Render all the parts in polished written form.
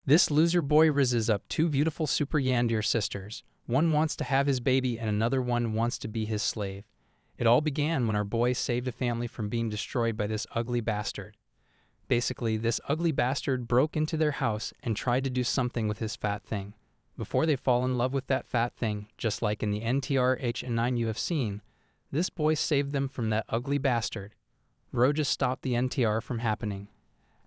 This loser boy rizzes up two beautiful super yandere sisters. One wants to have his baby and another one wants to be his slave. It all began when our boy saved a family from being destroyed by this ugly bastard. Basically, this ugly bastard broke into their house and tried to do something with his fat thing. Before they fall in love with that fat thing, just like in the NTRH and 9 you have seen, this boy saved them from that ugly bastard. Bro just stopped the NTR from happening.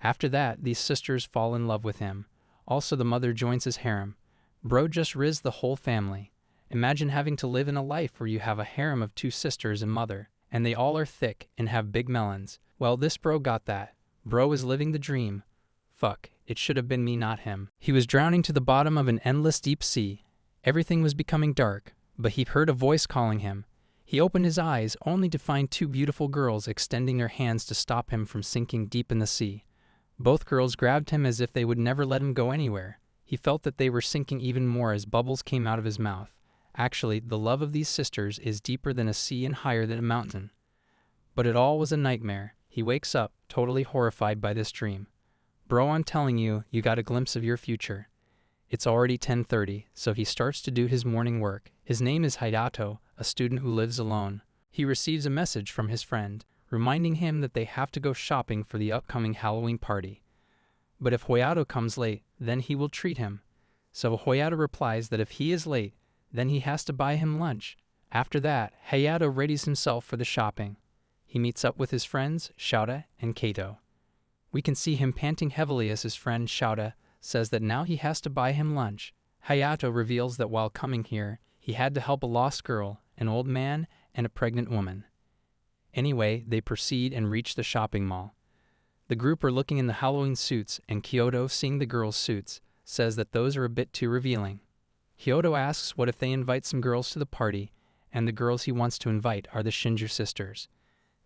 After that, these sisters fall in love with him. Also, the mother joins his harem. Bro just rizzed the whole family. Imagine having to live in a life where you have a harem of two sisters and mother, and they all are thick and have big melons. Well, this bro got that. Bro is living the dream. Fuck, it should have been me, not him. He was drowning to the bottom of an endless deep sea. Everything was becoming dark, but he heard a voice calling him. He opened his eyes only to find two beautiful girls extending their hands to stop him from sinking deep in the sea. Both girls grabbed him as if they would never let him go anywhere. He felt that they were sinking even more as bubbles came out of his mouth. Actually, the love of these sisters is deeper than a sea and higher than a mountain. But it all was a nightmare. He wakes up, totally horrified by this dream. Bro, I'm telling you, you got a glimpse of your future. It's already 10:30, so he starts to do his morning work. His name is Hayato, a student who lives alone. He receives a message from his friend, reminding him that they have to go shopping for the upcoming Halloween party. But if Hayato comes late, then he will treat him. So Hayato replies that if he is late, then he has to buy him lunch. After that, Hayato readies himself for the shopping. He meets up with his friends, Shouta and Kato. We can see him panting heavily as his friend Shouta says that now he has to buy him lunch. Hayato reveals that while coming here, he had to help a lost girl, an old man, and a pregnant woman. Anyway, they proceed and reach the shopping mall. The group are looking in the Halloween suits, and Kyoto, seeing the girls' suits, says that those are a bit too revealing. Kyoto asks what if they invite some girls to the party, and the girls he wants to invite are the Shinju sisters.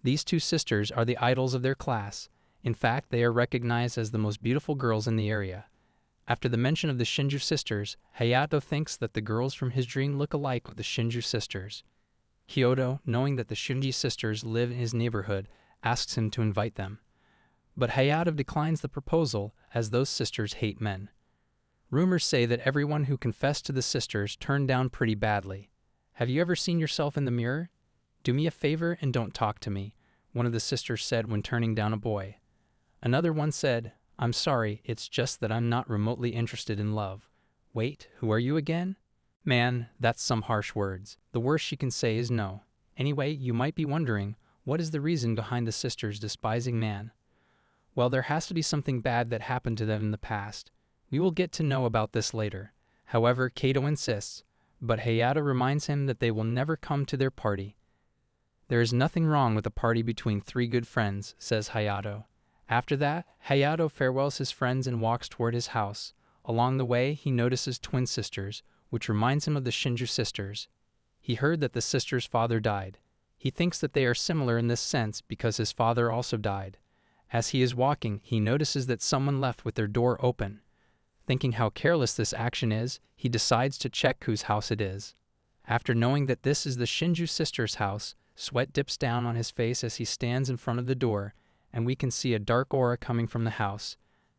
These two sisters are the idols of their class. In fact, they are recognized as the most beautiful girls in the area. After the mention of the Shinju sisters, Hayato thinks that the girls from his dream look alike with the Shinju sisters. Kyoto, knowing that the Shinji sisters live in his neighborhood, asks him to invite them. But Hayato declines the proposal, as those sisters hate men. Rumors say that everyone who confessed to the sisters turned down pretty badly. Have you ever seen yourself in the mirror? Do me a favor and don't talk to me, one of the sisters said when turning down a boy. Another one said, I'm sorry, it's just that I'm not remotely interested in love. Wait, who are you again? Man, that's some harsh words. The worst she can say is no. Anyway, you might be wondering, what is the reason behind the sisters despising man? Well, there has to be something bad that happened to them in the past. We will get to know about this later. However, Kato insists, but Hayato reminds him that they will never come to their party. There is nothing wrong with a party between three good friends, says Hayato. After that, Hayato farewells his friends and walks toward his house. Along the way, he notices twin sisters, which reminds him of the Shinju sisters. He heard that the sisters' father died. He thinks that they are similar in this sense because his father also died. As he is walking, he notices that someone left with their door open. Thinking how careless this action is, he decides to check whose house it is. After knowing that this is the Shinju sisters' house, sweat dips down on his face as he stands in front of the door, and we can see a dark aura coming from the house.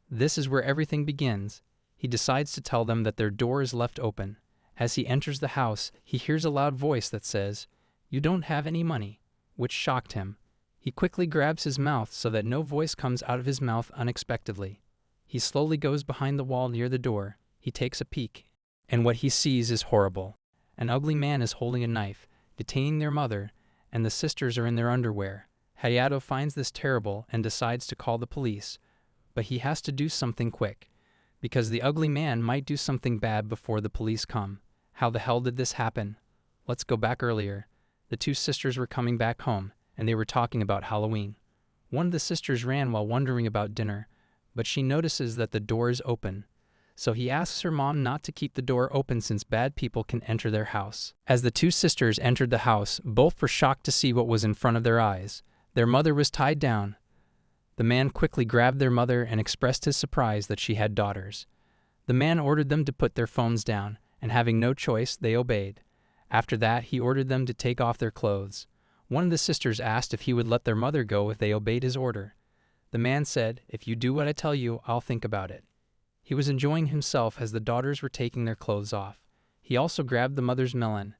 This is where everything begins. He decides to tell them that their door is left open. As he enters the house, he hears a loud voice that says, "You don't have any money," which shocked him. He quickly grabs his mouth so that no voice comes out of his mouth unexpectedly. He slowly goes behind the wall near the door. He takes a peek, and what he sees is horrible. An ugly man is holding a knife, detaining their mother, and the sisters are in their underwear. Hayato finds this terrible and decides to call the police, but he has to do something quick, because the ugly man might do something bad before the police come. How the hell did this happen? Let's go back earlier. The two sisters were coming back home, and they were talking about Halloween. One of the sisters ran while wondering about dinner, but she notices that the door is open. So he asks her mom not to keep the door open since bad people can enter their house. As the two sisters entered the house, both were shocked to see what was in front of their eyes. Their mother was tied down. The man quickly grabbed their mother and expressed his surprise that she had daughters. The man ordered them to put their phones down, and having no choice, they obeyed. After that, he ordered them to take off their clothes. One of the sisters asked if he would let their mother go if they obeyed his order. The man said, "If you do what I tell you, I'll think about it." He was enjoying himself as the daughters were taking their clothes off. He also grabbed the mother's melon.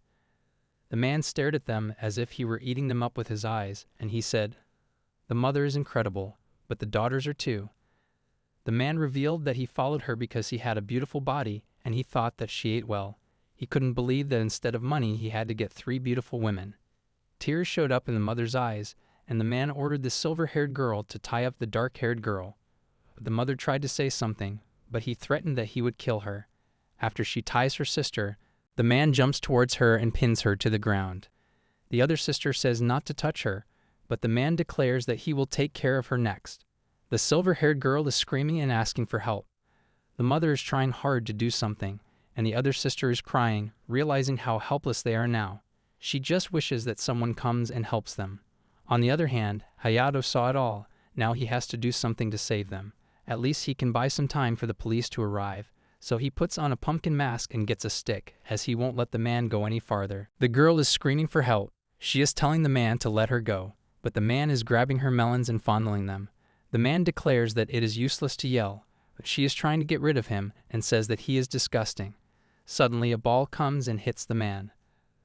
The man stared at them as if he were eating them up with his eyes, and he said, "The mother is incredible, but the daughters are too." The man revealed that he followed her because he had a beautiful body, and he thought that she ate well. He couldn't believe that instead of money he had to get 3 beautiful women. Tears showed up in the mother's eyes, and the man ordered the silver-haired girl to tie up the dark-haired girl. But the mother tried to say something, but he threatened that he would kill her. After she ties her sister, the man jumps towards her and pins her to the ground. The other sister says not to touch her, but the man declares that he will take care of her next. The silver-haired girl is screaming and asking for help. The mother is trying hard to do something, and the other sister is crying, realizing how helpless they are now. She just wishes that someone comes and helps them. On the other hand, Hayato saw it all. Now he has to do something to save them. At least he can buy some time for the police to arrive. So he puts on a pumpkin mask and gets a stick, as he won't let the man go any farther. The girl is screaming for help. She is telling the man to let her go, but the man is grabbing her melons and fondling them. The man declares that it is useless to yell, but she is trying to get rid of him and says that he is disgusting. Suddenly a ball comes and hits the man.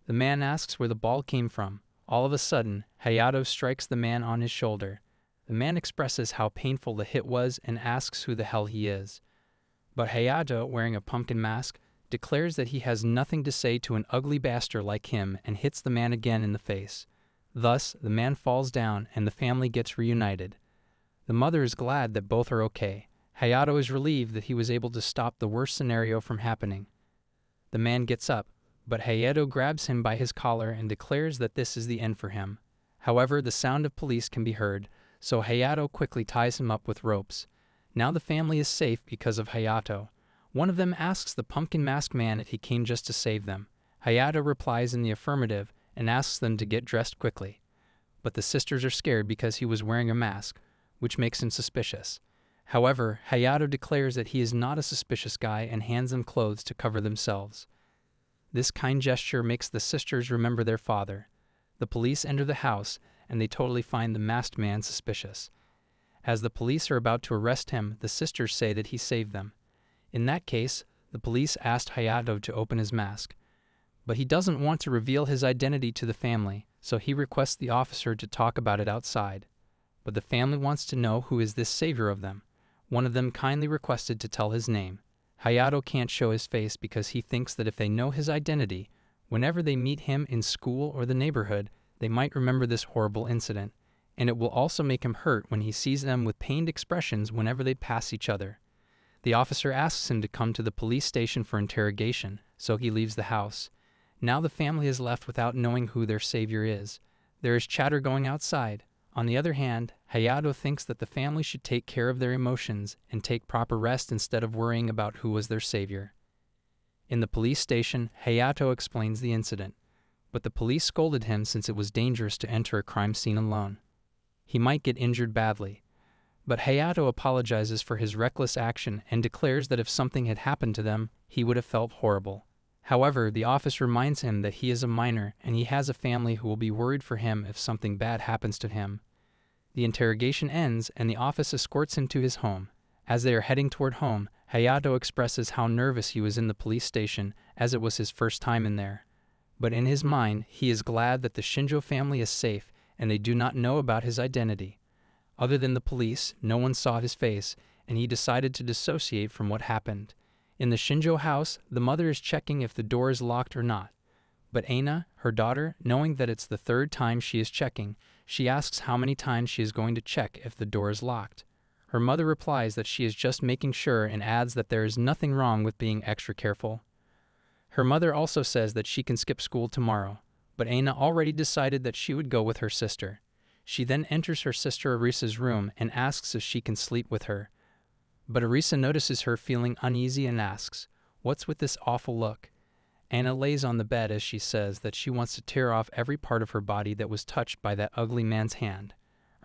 The man asks where the ball came from. All of a sudden, Hayato strikes the man on his shoulder. The man expresses how painful the hit was and asks who the hell he is. But Hayato, wearing a pumpkin mask, declares that he has nothing to say to an ugly bastard like him and hits the man again in the face. Thus, the man falls down and the family gets reunited. The mother is glad that both are okay. Hayato is relieved that he was able to stop the worst scenario from happening. The man gets up, but Hayato grabs him by his collar and declares that this is the end for him. However, the sound of police can be heard, so Hayato quickly ties him up with ropes. Now the family is safe because of Hayato. One of them asks the pumpkin mask man if he came just to save them. Hayato replies in the affirmative and asks them to get dressed quickly. But the sisters are scared because he was wearing a mask, which makes him suspicious. However, Hayato declares that he is not a suspicious guy and hands them clothes to cover themselves. This kind gesture makes the sisters remember their father. The police enter the house, and they totally find the masked man suspicious. As the police are about to arrest him, the sisters say that he saved them. In that case, the police asked Hayato to open his mask. But he doesn't want to reveal his identity to the family, so he requests the officer to talk about it outside. But the family wants to know who is this savior of them. One of them kindly requested to tell his name. Hayato can't show his face because he thinks that if they know his identity, whenever they meet him in school or the neighborhood, they might remember this horrible incident, and it will also make him hurt when he sees them with pained expressions whenever they pass each other. The officer asks him to come to the police station for interrogation, so he leaves the house. Now the family is left without knowing who their savior is. There is chatter going outside. On the other hand, Hayato thinks that the family should take care of their emotions and take proper rest instead of worrying about who was their savior. In the police station, Hayato explains the incident, but the police scolded him since it was dangerous to enter a crime scene alone. He might get injured badly. But Hayato apologizes for his reckless action and declares that if something had happened to them, he would have felt horrible. However, the office reminds him that he is a minor and he has a family who will be worried for him if something bad happens to him. The interrogation ends and the office escorts him to his home. As they are heading toward home, Hayato expresses how nervous he was in the police station as it was his first time in there. But in his mind, he is glad that the Shinjo family is safe and they do not know about his identity. Other than the police, no one saw his face, and he decided to dissociate from what happened. In the Shinjo house, the mother is checking if the door is locked or not. But Aina, her daughter, knowing that it's the 3rd time she is checking, she asks how many times she is going to check if the door is locked. Her mother replies that she is just making sure and adds that there is nothing wrong with being extra careful. Her mother also says that she can skip school tomorrow, but Aina already decided that she would go with her sister. She then enters her sister Arisa's room and asks if she can sleep with her. But Arisa notices her feeling uneasy and asks, "What's with this awful look?" Aina lays on the bed as she says that she wants to tear off every part of her body that was touched by that ugly man's hand.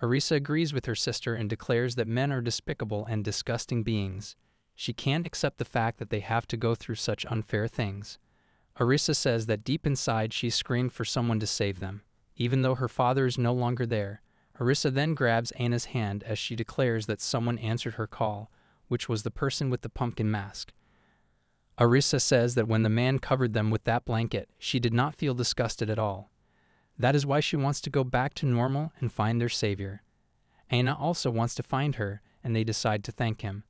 Arisa agrees with her sister and declares that men are despicable and disgusting beings. She can't accept the fact that they have to go through such unfair things. Arisa says that deep inside she screamed for someone to save them. Even though her father is no longer there, Arisa then grabs Aina's hand as she declares that someone answered her call, which was the person with the pumpkin mask. Arisa says that when the man covered them with that blanket, she did not feel disgusted at all. That is why she wants to go back to normal and find their savior. Aina also wants to find her, and they decide to thank him.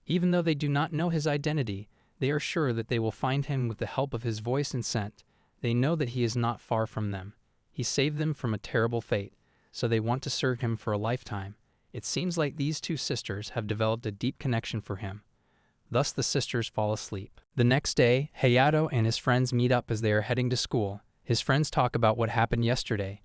Even though they do not know his identity, they are sure that they will find him with the help of his voice and scent. They know that he is not far from them. He saved them from a terrible fate, so they want to serve him for a lifetime. It seems like these two sisters have developed a deep connection for him. Thus the sisters fall asleep. The next day, Hayato and his friends meet up as they are heading to school. His friends talk about what happened yesterday.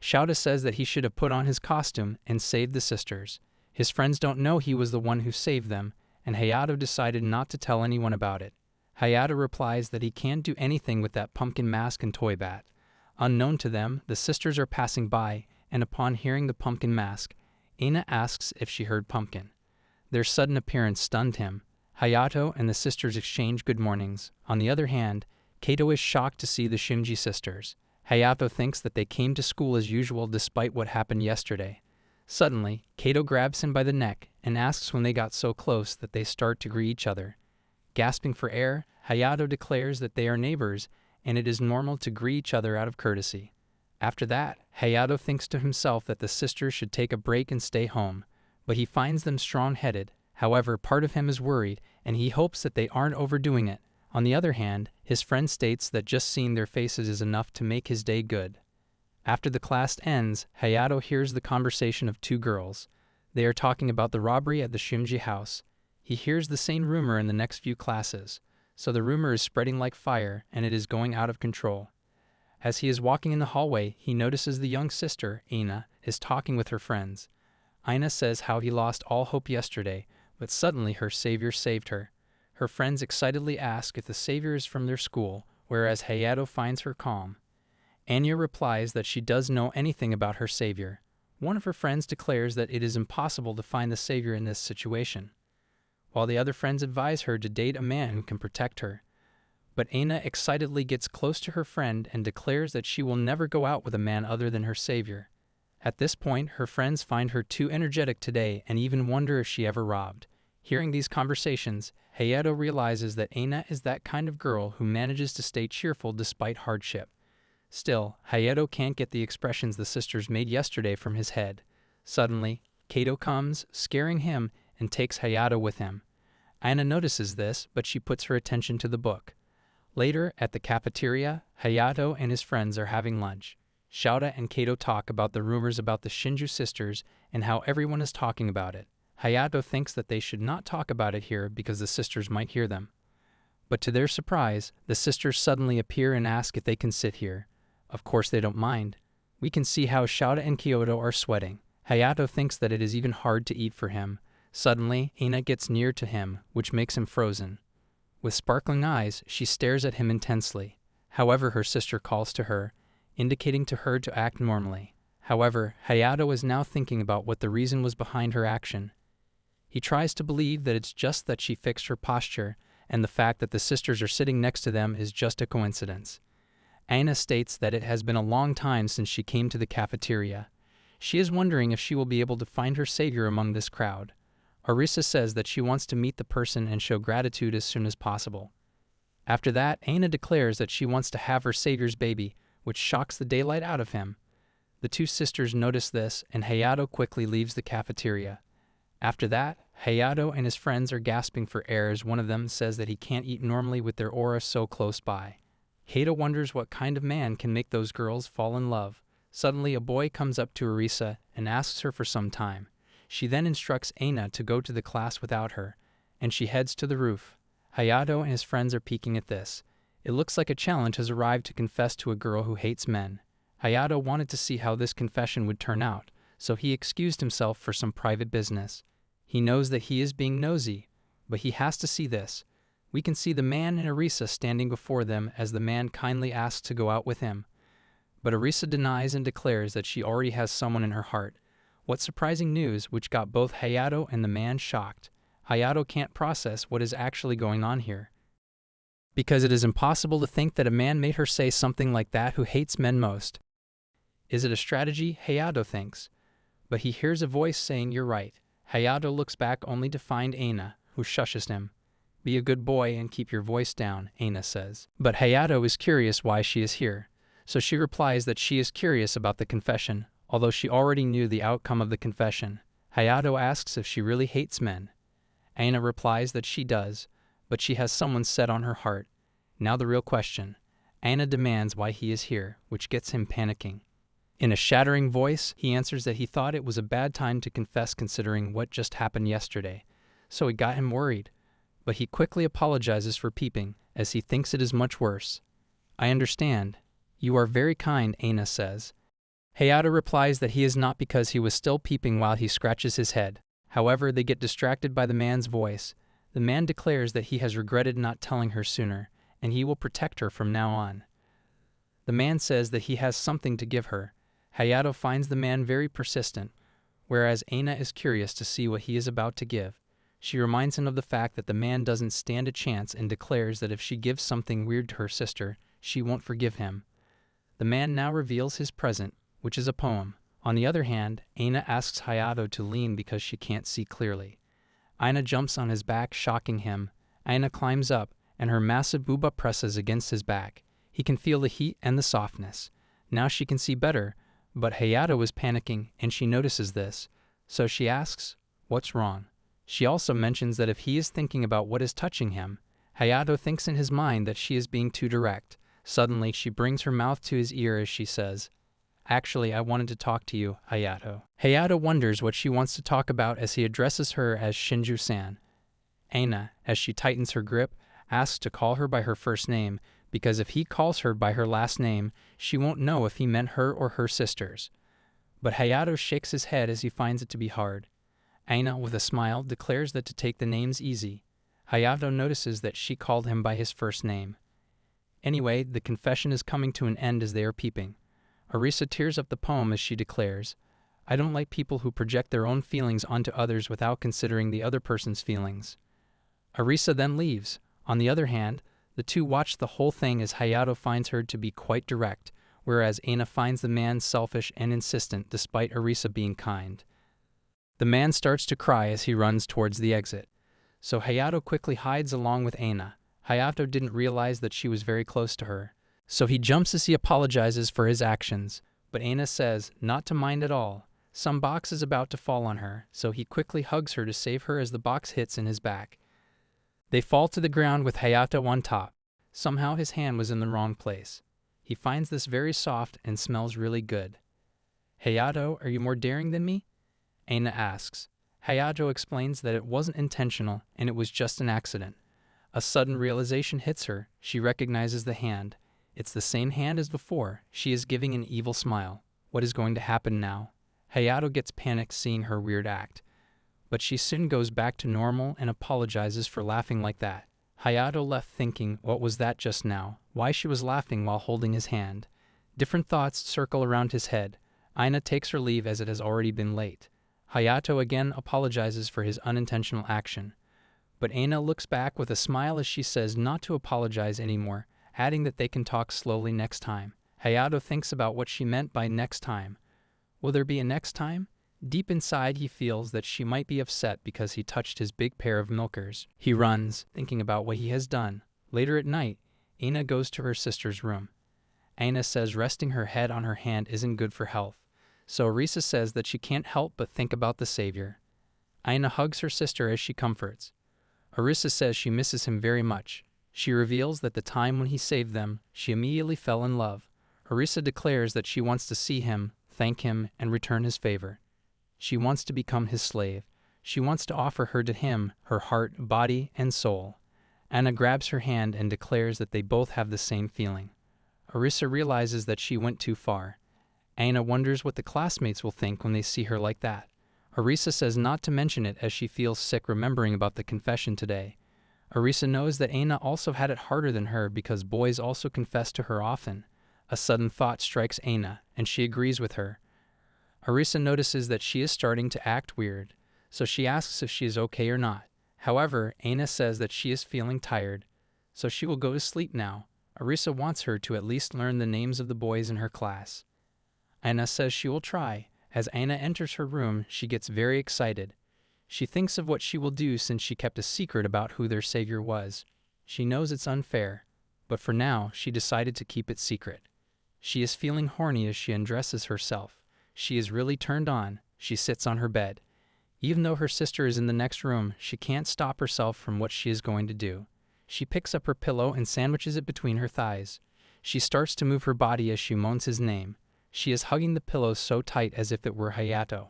Shouta says that he should have put on his costume and saved the sisters. His friends don't know he was the one who saved them, and Hayato decided not to tell anyone about it. Hayato replies that he can't do anything with that pumpkin mask and toy bat. Unknown to them, the sisters are passing by, and upon hearing the pumpkin mask, Aina asks if she heard pumpkin. Their sudden appearance stunned him. Hayato and the sisters exchange good mornings. On the other hand, Kato is shocked to see the Shinji sisters. Hayato thinks that they came to school as usual despite what happened yesterday. Suddenly, Kato grabs him by the neck and asks when they got so close that they start to greet each other. Gasping for air, Hayato declares that they are neighbors and it is normal to greet each other out of courtesy. After that, Hayato thinks to himself that the sisters should take a break and stay home, but he finds them strong-headed. However, part of him is worried, and he hopes that they aren't overdoing it. On the other hand, his friend states that just seeing their faces is enough to make his day good. After the class ends, Hayato hears the conversation of two girls. They are talking about the robbery at the Shinji house. He hears the same rumor in the next few classes, so the rumor is spreading like fire, and it is going out of control. As he is walking in the hallway, he notices the young sister, Aina, is talking with her friends. Aina says how he lost all hope yesterday, but suddenly her savior saved her. Her friends excitedly ask if the savior is from their school, whereas Hayato finds her calm. Anya replies that she does know anything about her savior. One of her friends declares that it is impossible to find the savior in this situation, while the other friends advise her to date a man who can protect her. But Aina excitedly gets close to her friend and declares that she will never go out with a man other than her savior. At this point, her friends find her too energetic today and even wonder if she ever robbed. Hearing these conversations, Hayato realizes that Aina is that kind of girl who manages to stay cheerful despite hardship. Still, Hayato can't get the expressions the sisters made yesterday from his head. Suddenly, Kato comes, scaring him, and takes Hayato with him. Aina notices this, but she puts her attention to the book. Later, at the cafeteria, Hayato and his friends are having lunch. Shouta and Kato talk about the rumors about the Shinju sisters and how everyone is talking about it. Hayato thinks that they should not talk about it here because the sisters might hear them. But to their surprise, the sisters suddenly appear and ask if they can sit here. Of course they don't mind. We can see how Shouta and Kyoto are sweating. Hayato thinks that it is even hard to eat for him. Suddenly, Aina gets near to him, which makes him frozen. With sparkling eyes, she stares at him intensely. However, her sister calls to her, indicating to her to act normally. However, Hayato is now thinking about what the reason was behind her action. He tries to believe that it's just that she fixed her posture, and the fact that the sisters are sitting next to them is just a coincidence. Aina states that it has been a long time since she came to the cafeteria. She is wondering if she will be able to find her savior among this crowd. Arisa says that she wants to meet the person and show gratitude as soon as possible. After that, Aina declares that she wants to have her savior's baby, which shocks the daylight out of him. The two sisters notice this, and Hayato quickly leaves the cafeteria. After that, Hayato and his friends are gasping for air as one of them says that he can't eat normally with their aura so close by. Kato wonders what kind of man can make those girls fall in love. Suddenly, a boy comes up to Arisa and asks her for some time. She then instructs Aina to go to the class without her, and she heads to the roof. Hayato and his friends are peeking at this. It looks like a challenge has arrived to confess to a girl who hates men. Hayato wanted to see how this confession would turn out, so he excused himself for some private business. He knows that he is being nosy, but he has to see this. We can see the man and Arisa standing before them as the man kindly asks to go out with him. But Arisa denies and declares that she already has someone in her heart. What surprising news, which got both Hayato and the man shocked. Hayato can't process what is actually going on here, because it is impossible to think that a man made her say something like that who hates men most. Is it a strategy? Hayato thinks. But he hears a voice saying, "You're right." Hayato looks back only to find Aina, who shushes him. Be a good boy and keep your voice down, Aina says. But Hayato is curious why she is here, so she replies that she is curious about the confession, although she already knew the outcome of the confession. Hayato asks if she really hates men. Aina replies that she does, but she has someone set on her heart. Now the real question. Aina demands why he is here, which gets him panicking. In a shattering voice, he answers that he thought it was a bad time to confess considering what just happened yesterday, so it got him worried. But he quickly apologizes for peeping, as he thinks it is much worse. I understand. You are very kind, Aina says. Hayato replies that he is not because he was still peeping while he scratches his head. However, they get distracted by the man's voice. The man declares that he has regretted not telling her sooner, and he will protect her from now on. The man says that he has something to give her. Hayato finds the man very persistent, whereas Aina is curious to see what he is about to give. She reminds him of the fact that the man doesn't stand a chance and declares that if she gives something weird to her sister, she won't forgive him. The man now reveals his present, which is a poem. On the other hand, Aina asks Hayato to lean because she can't see clearly. Aina jumps on his back, shocking him. Aina climbs up, and her massive booba presses against his back. He can feel the heat and the softness. Now she can see better, but Hayato is panicking, and she notices this. So she asks, "What's wrong?" She also mentions that if he is thinking about what is touching him, Hayato thinks in his mind that she is being too direct. Suddenly, she brings her mouth to his ear as she says, "Actually, I wanted to talk to you, Hayato." Hayato wonders what she wants to talk about as he addresses her as Shinju-san. Aina, as she tightens her grip, asks to call her by her first name, because if he calls her by her last name, she won't know if he meant her or her sisters. But Hayato shakes his head as he finds it to be hard. Aina, with a smile, declares that to take the names easy. Hayato notices that she called him by his first name. Anyway, the confession is coming to an end as they are peeping. Arisa tears up the poem as she declares, "I don't like people who project their own feelings onto others without considering the other person's feelings." Arisa then leaves. On the other hand, the two watch the whole thing as Hayato finds her to be quite direct, whereas Aina finds the man selfish and insistent despite Arisa being kind. The man starts to cry as he runs towards the exit, so Hayato quickly hides along with Aina. Hayato didn't realize that she was very close to her, so he jumps as he apologizes for his actions, but Aina says not to mind at all. Some box is about to fall on her, so he quickly hugs her to save her as the box hits in his back. They fall to the ground with Hayato on top. Somehow his hand was in the wrong place. He finds this very soft and smells really good. "Hayato, are you more daring than me?" Aina asks. Hayato explains that it wasn't intentional and it was just an accident. A sudden realization hits her. She recognizes the hand. It's the same hand as before. She is giving an evil smile. What is going to happen now? Hayato gets panicked seeing her weird act, but she soon goes back to normal and apologizes for laughing like that. Hayato left thinking, what was that just now? Why she was laughing while holding his hand? Different thoughts circle around his head. Aina takes her leave as it has already been late. Hayato again apologizes for his unintentional action, but Aina looks back with a smile as she says not to apologize anymore, adding that they can talk slowly next time. Hayato thinks about what she meant by next time. Will there be a next time? Deep inside, he feels that she might be upset because he touched his big pair of milkers. He runs, thinking about what he has done. Later at night, Aina goes to her sister's room. Aina says resting her head on her hand isn't good for health, so Arisa says that she can't help but think about the savior. Aina hugs her sister as she comforts. Arisa says she misses him very much. She reveals that the time when he saved them, she immediately fell in love. Arisa declares that she wants to see him, thank him, and return his favor. She wants to become his slave. She wants to offer her to him, her heart, body, and soul. Aina grabs her hand and declares that they both have the same feeling. Arisa realizes that she went too far. Aina wonders what the classmates will think when they see her like that. Arisa says not to mention it as she feels sick remembering about the confession today. Arisa knows that Aina also had it harder than her because boys also confess to her often. A sudden thought strikes Aina, and she agrees with her. Arisa notices that she is starting to act weird, so she asks if she is okay or not. However, Aina says that she is feeling tired, so she will go to sleep now. Arisa wants her to at least learn the names of the boys in her class. Aina says she will try. As Aina enters her room, she gets very excited. She thinks of what she will do since she kept a secret about who their savior was. She knows it's unfair, but for now, she decided to keep it secret. She is feeling horny as she undresses herself. She is really turned on. She sits on her bed. Even though her sister is in the next room, she can't stop herself from what she is going to do. She picks up her pillow and sandwiches it between her thighs. She starts to move her body as she moans his name. She is hugging the pillow so tight as if it were Hayato.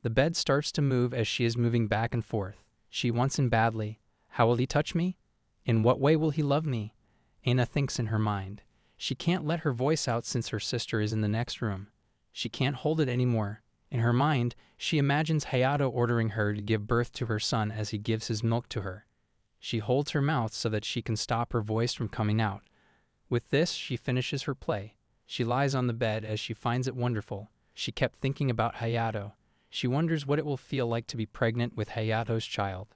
The bed starts to move as she is moving back and forth. She wants him badly. How will he touch me? In what way will he love me? Aina thinks in her mind. She can't let her voice out since her sister is in the next room. She can't hold it anymore. In her mind, she imagines Hayato ordering her to give birth to her son as he gives his milk to her. She holds her mouth so that she can stop her voice from coming out. With this, she finishes her play. She lies on the bed as she finds it wonderful. She kept thinking about Hayato. She wonders what it will feel like to be pregnant with Hayato's child.